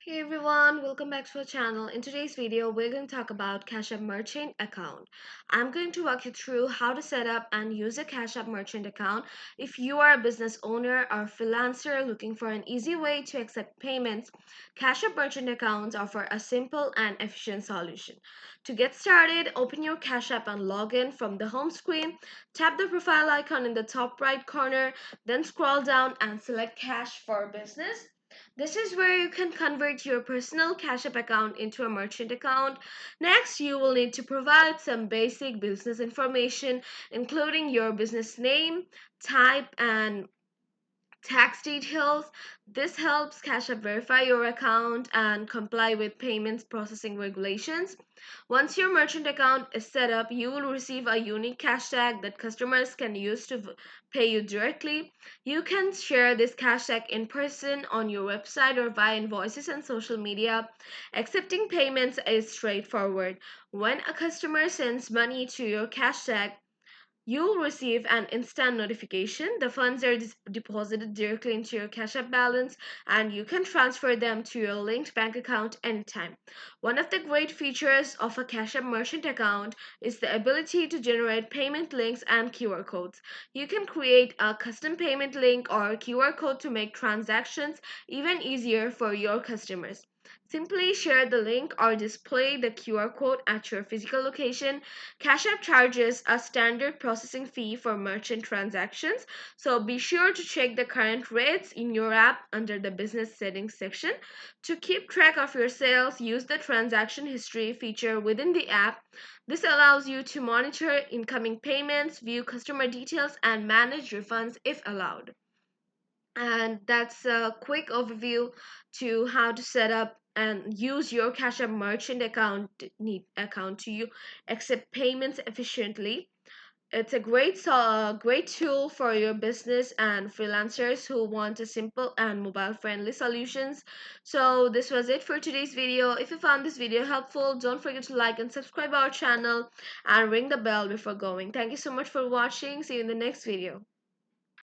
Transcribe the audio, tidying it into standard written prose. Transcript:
Hey everyone, welcome back to our channel. In today's video, we're going to talk about Cash App Merchant account. I'm going to walk you through how to set up and use a Cash App Merchant account if you are a business owner or freelancer looking for an easy way to accept payments. Cash App Merchant accounts offer a simple and efficient solution. To get started, open your Cash App and log in from the home screen. Tap the profile icon in the top right corner, then scroll down and select Cash for Business. This is where you can convert your personal Cash App account into a merchant account. Next, you will need to provide some basic business information, including your business name, type, and tax details. This helps Cash App verify your account and comply with payments processing regulations. Once your merchant account is set up, you will receive a unique cash tag that customers can use to pay you directly. You can share this cash tag in person on your website or via invoices and social media. Accepting payments is straightforward. When a customer sends money to your cash tag, you'll receive an instant notification. The funds are deposited directly into your Cash App balance, and you can transfer them to your linked bank account anytime. One of the great features of a Cash App merchant account is the ability to generate payment links and QR codes. You can create a custom payment link or QR code to make transactions even easier for your customers. Simply share the link or display the QR code at your physical location. Cash App charges a standard processing fee for merchant transactions, so be sure to check the current rates in your app under the business settings section. To keep track of your sales, use the transaction history feature within the app. This allows you to monitor incoming payments, view customer details, and manage refunds if allowed. And that's a quick overview to how to set up and use your Cash App merchant account to you accept payments efficiently. It's a great tool for your business and freelancers who want a simple and mobile friendly solutions. So this was it for today's video. If you found this video helpful, don't forget to like and subscribe our channel and ring the bell before going. Thank you so much for watching. See you in the next video.